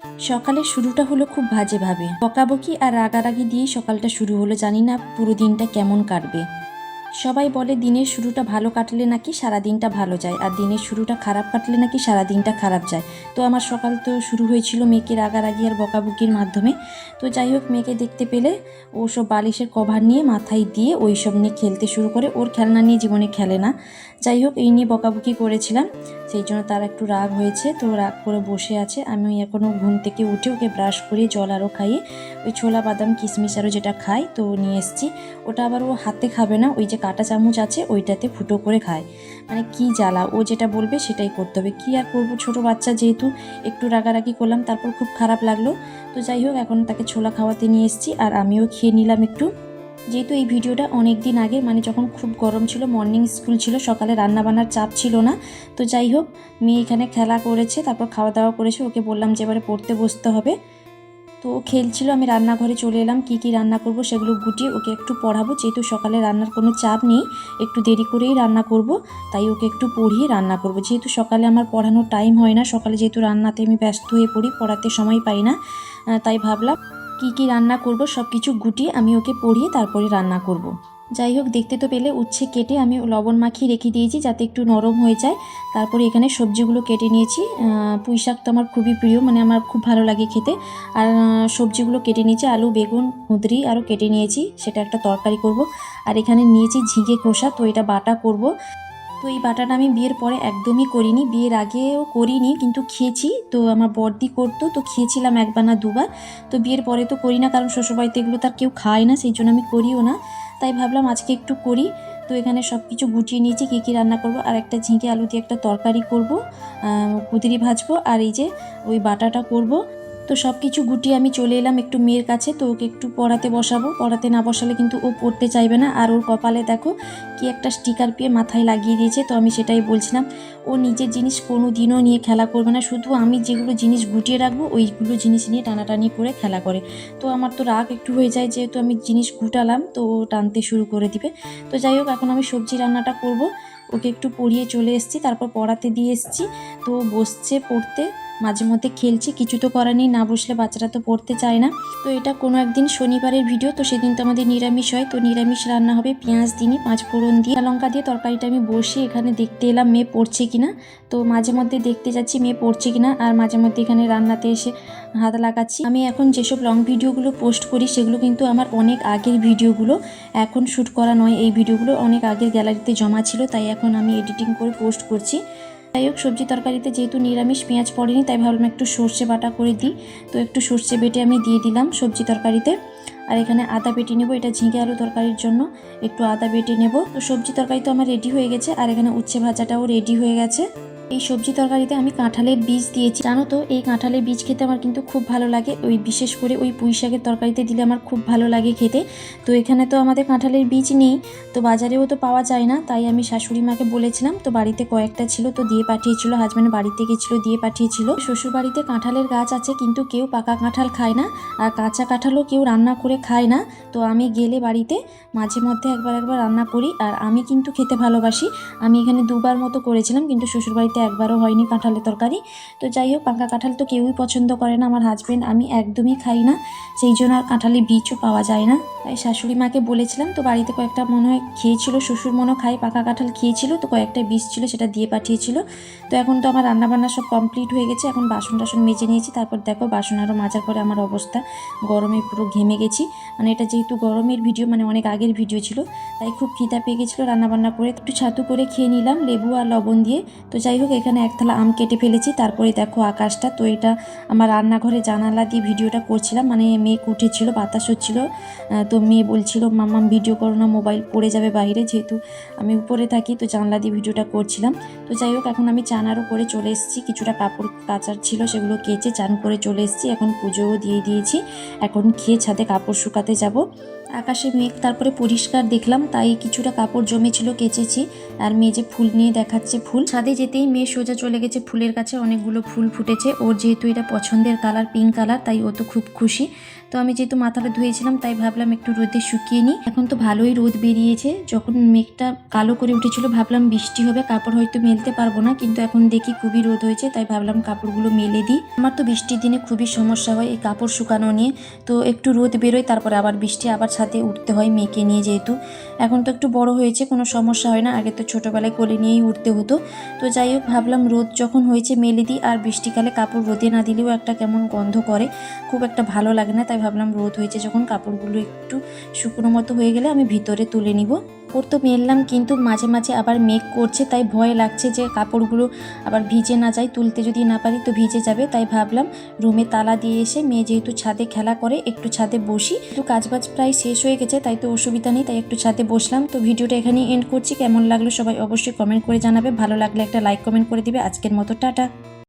সকালের শুরুটা হলো খুব বাজেভাবে, বকাবকি আর রাগারাগি দিয়েই সকালটা শুরু হলো। জানি না পুরো দিনটা কেমন কাটবে। সবাই বলে দিনের শুরুটা ভালো কাটলে নাকি সারা দিনটা ভালো যায়, আর দিনের শুরুটা খারাপ কাটলে নাকি সারা দিনটা খারাপ যায়। তো আমার সকাল তো শুরু হয়েছিল মেয়েকে রাগারাগি আর বকাবকির মাধ্যমে। তো যাই হোক, মেয়েকে দেখতে পেলে ও সব বালিশের কভার নিয়ে মাথায় দিয়ে ওই সব নিয়ে খেলতে শুরু করে। ওর খেলনা নিয়ে জীবনে খেলে না। যাই হোক, এই নিয়ে বকাবকি করেছিলাম, সেই জন্য তার একটু রাগ হয়েছে। তো রাগ করে বসে আছে। আমি এখনও ঘুম থেকে উঠে ওকে ব্রাশ করে জল আরও খাইয়ে ওই ছোলা বাদাম কিশমিশ আরও যেটা খাই তো নিয়ে এসেছি। ওটা আবার ও হাতে খাবে না, ওই যে কাঁটা চামচ আছে ওইটাতে ফুটো করে খায়। মানে কি জ্বালা, ও যেটা বলবে সেটাই করতে হবে। কী আর করবো, ছোটো বাচ্চা যেহেতু। একটু রাগারাগি করলাম, তারপর খুব খারাপ লাগলো। তো যাই হোক, এখন তাকে ছোলা খাওয়াতে নিয়ে এসেছি আর আমিও খেয়ে নিলাম একটু। যেহেতু এই ভিডিওটা অনেক দিন আগে, মানে যখন খুব গরম ছিল, মর্নিং স্কুল ছিল, সকালে রান্নাবান্নার চাপ ছিল না। তো যাই হোক, মেয়ে এখানে খেলা করেছে, তারপর খাওয়া দাওয়া করেছে। ওকে বললাম যে এবারে পড়তে বসতে হবে। তো ও খেলছিল, আমি রান্নাঘরে চলে এলাম। কি রান্না করব সেগুলো গুটিয়ে ওকে একটু পড়াবো। যেহেতু সকালে রান্নার কোনো চাপ নেই, একটু দেরি করেই রান্না করব, তাই ওকে একটু পড়িয়ে রান্না করব। যেহেতু সকালে আমার পড়ানোর টাইম হয় না, সকালে যেহেতু রান্নাতে আমি ব্যস্ত হয়ে পড়ি, পড়াতে সময় পাই না, তাই ভাবলাম কি রান্না করব সব কিছু গুটিয়ে আমি ওকে পড়িয়ে তারপরে রান্না করব। যাই হোক, দেখতে তো পেলে উচ্ছে কেটে আমি লবণ মাখিয়ে রেখে দিয়েছি যাতে একটু নরম হয়ে যায়। তারপরে এখানে সবজিগুলো কেটে নিয়েছি। পুঁই শাক তো আমার খুবই প্রিয়, মানে আমার খুব ভালো লাগে খেতে। আর সবজিগুলো কেটে নিয়েছি, আলু বেগুন কুঁদরি আরও কেটে নিয়েছি, সেটা একটা তরকারি করব। আর এখানে নিয়েছি ঝিঙে খোসা, তো এটা বাটা করব। তো এই বাটাটা আমি বিয়ের পরে একদমই করিনি, বিয়ের আগেও করিনি, কিন্তু খেয়েছি। তো আমার বড়দি করতো, তো খেয়েছিলাম একবার না দুবার। তো বিয়ের পরে তো করি না, কারণ শ্বশুরবাড়িতে এগুলো তার কেউ খায় না, সেই জন্য আমি করিও না। তাই ভাবলাম আজকে একটু করি। তো এখানে সব কিছু গুটিয়ে নিয়েছি, কী রান্না করব। আর একটা ঝিঙে আলু দিয়ে একটা তরকারি করব, কুঁদরি ভাজবো, আর এই যে ওই বাটাটা করব। তো সব কিছু গুটিয়ে আমি চলে এলাম একটু মেয়ের কাছে। তো ওকে একটু পড়াতে বসাবো, পড়াতে না বসালে কিন্তু ও পড়তে চাইবে না। আর ওর কপালে দেখো কি একটা স্টিকার পেয়ে মাথায় লাগিয়ে দিয়েছে। তো আমি সেটাই বলছিলাম, ও নিজের জিনিস কোনো দিনও নিয়ে খেলা করবে না, শুধু আমি যেগুলো জিনিস গুটিয়ে রাখবো ওইগুলো জিনিস নিয়ে টানাটানি করে খেলা করে। তো আমার তো রাগ একটু হয়ে যায়, যেহেতু আমি জিনিস গুটালাম তো ও টানতে শুরু করে দিবে। তো যাই হোক, এখন আমি সবজি রান্নাটা করব। ওকে একটু পড়িয়ে চলে এসেছি, তারপর পড়াতে দিয়ে এসেছি। তো বসছে পড়তে, মাঝে মধ্যে খেলছি, কিছু তো করার নেই, না বসলে বাচ্চারা তো পড়তে চায় না। তো এটা কোনো একদিন শনিবারের ভিডিও, তো সেদিন তো আমাদের নিরামিষ হয়। তো নিরামিষ রান্না হবে, পেঁয়াজ দিনই 5 ফোড়ন দিয়ে লঙ্কা দিয়ে তরকারিটা আমি বসে এখানে দেখতে এলাম মেয়ে পড়ছে কিনা। তো মাঝে মধ্যে দেখতে যাচ্ছি মেয়ে পড়ছে কিনা, আর মাঝে মধ্যে এখানে রান্নাতে এসে হাত লাগাচ্ছি। আমি এখন যেসব লং ভিডিওগুলো পোস্ট করি সেগুলো কিন্তু আমার অনেক আগের ভিডিওগুলো, এখন শ্যুট করা নয়। এই ভিডিওগুলো অনেক আগের গ্যালারিতে জমা ছিল, তাই এখন আমি এডিটিং করে পোস্ট করছি। যাই হোক, সবজি তরকারিতে যেহেতু নিরামিষ পেঁয়াজ পড়েনি, তাই ভাবলাম একটু সর্ষে বাটা করে দিই। তো একটু সর্ষে বেটে আমি দিয়ে দিলাম সবজি তরকারিতে। আর এখানে আদা বেটে নেব, এটা ঝিঙে আলু তরকারির জন্য একটু আদা বেটে নেব। তো সবজি তরকারি তো আমার রেডি হয়ে গেছে, আর এখানে উচ্ছে ভাজাটাও রেডি হয়ে গেছে। এই সবজি তরকারিতে আমি কাঁঠালের বীজ দিয়েছি। জানো তো, এই কাঁঠালের বীজ খেতে আমার কিন্তু খুব ভালো লাগে। ওই বিশেষ করে ওই পুঁই শাকের তরকারিতে দিলে আমার খুব ভালো লাগে খেতে। তো এখানে তো আমাদের কাঁঠালের বীজ নেই, তো বাজারেও তো পাওয়া যায় না, তাই আমি শাশুড়ি মাকে বলেছিলাম। তো বাড়িতে কয়েকটা ছিল, তো দিয়ে পাঠিয়েছিল। হাজব্যান্ড বাড়িতে গেছিলো, দিয়ে পাঠিয়েছিল। শ্বশুর বাড়িতে কাঁঠালের গাছ আছে, কিন্তু কেউ পাকা কাঁঠাল খায় না, আর কাঁচা কাঁঠালও কেউ রান্না করে খায় না। তো আমি গেলে বাড়িতে মাঝে মধ্যে একবার রান্না করি, আর আমি কিন্তু খেতে ভালোবাসি। আমি এখানে দুবার মতো করেছিলাম, কিন্তু শ্বশুরবাড়িতে একবারও হয়নি কাঁঠালের তরকারি। তো যাই হোক, পাকা কাঁঠাল তো কেউই পছন্দ করে না, আমার হাজব্যান্ড আমি একদমই খাই না, সেই জন্য আর কাঁঠালের বীজও পাওয়া যায় না। তাই শাশুড়ি মাকে বলেছিলাম, তো বাড়িতে কয়েকটা মনে হয় খেয়েছিল, শ্বশুর মনে খাই পাকা কাঁঠাল খেয়েছিল, তো কয়েকটা বীজ ছিল সেটা দিয়ে পাঠিয়েছিল। তো এখন তো আমার রান্নাবান্না সব কমপ্লিট হয়ে গেছে, এখন বাসন টাসন মেজে নিয়েছি। তারপর দেখো, বাসন আরও মাজার পরে আমার অবস্থা, গরমে পুরো ঘেমে গেছি। মানে এটা যেহেতু গরমের ভিডিও, মানে অনেক আগের ভিডিও ছিল, তাই খুব খিদা পেয়ে গেছিলো। রান্নাবান্না করে একটু ছাতু করে খেয়ে নিলাম লেবু আর লবণ দিয়ে। তো যাই হোক, এখানে এক থালা আম কেটে ফেলেছি। তারপরে দেখো আকাশটা, তো এটা আমার রান্নাঘরে জানালা দিয়ে ভিডিওটা করছিলাম, মানে মেয়ে উঠেছিল, বাতাস হচ্ছিল। তো মেয়ে বলছিল মাম্মাম ভিডিও করো না, মোবাইল পড়ে যাবে বাইরে, যেহেতু আমি উপরে থাকি, তো জানলা দিয়ে ভিডিওটা করছিলাম। তো যাই হোক, এখন আমি চান আরও করে চলে এসেছি, কিছুটা কাপড় কাচার ছিল সেগুলো কেচে চান করে চলে এসেছি। এখন পুজোও দিয়ে দিয়েছি, এখন খেয়ে ছাদে কাপড় শুকাতে যাব। আকাশে মেঘ তারপরে পরিষ্কার দেখলাম, তাই কিছুটা কাপড় জমেছিল কেচেছি। আর মেয়ে যে ফুল নিয়ে দেখাচ্ছে, ফুল ছাদে যেতেই মেয়ে সোজা চলে গেছে ফুলের কাছে। অনেকগুলো ফুল ফুটেছে, ওর যেহেতু এটা পছন্দের কালার, পিঙ্ক কালার, তাই ও তো খুব খুশি। তো আমি যেহেতু মাথাটা ধুয়েছিলাম তাই ভাবলাম একটু রোদে শুকিয়ে নিই। এখন তো ভালোই রোদ বেরিয়েছে। যখন মেঘটা কালো করে উঠেছিল ভাবলাম বৃষ্টি হবে, কাপড় হয়তো মেলতে পারবো না, কিন্তু এখন দেখি খুবই রোদ হয়েছে তাই ভাবলাম কাপড়গুলো মেলে দিই। আমার তো বৃষ্টির দিনে খুবই সমস্যা হয় এই কাপড় শুকানো নিয়ে। তো একটু রোদ বেরোয় তারপরে আবার বৃষ্টি, আবার ছাদে উঠতে হয় মেয়েকে নিয়ে। যেহেতু এখন তো একটু বড় হয়েছে কোনো সমস্যা হয় না, আগে তো ছোটোবেলায় কোলে নিয়েই উঠতে হতো। তো যাই হোক ভাবলাম রোদ যখন হয়েছে মেলে দিই, আর বৃষ্টিকালে কাপড় রোদে না দিলেও একটা কেমন গন্ধ করে, খুব একটা ভালো লাগে না। তাই ভাবলাম রোদ হয়েছে যখন কাপড়গুলো একটু শুকনো মতো হয়ে গেলে আমি ভিতরে তুলে নিব। ওর তো মেললাম, কিন্তু মাঝে মাঝে আবার মেঘ করছে তাই ভয় লাগছে যে কাপড়গুলো আবার ভিজে না যায়, তুলতে যদি না পারি তো ভিজে যাবে। তাই ভাবলাম রুমে তালা দিয়ে এসে মেয়ে যেহেতু ছাদে খেলা করে একটু ছাদে বসি। একটু কাজবাজ প্রায় শেষ হয়ে গেছে তাই তো অসুবিধা নেই, তাই একটু ছাদে বসলাম। তো ভিডিওটা এখানেই এন্ড করছি। কেমন লাগলো সবাই অবশ্যই কমেন্ট করে জানাবে, ভালো লাগলে একটা লাইক কমেন্ট করে দিবে। আজকের মতো টাটা।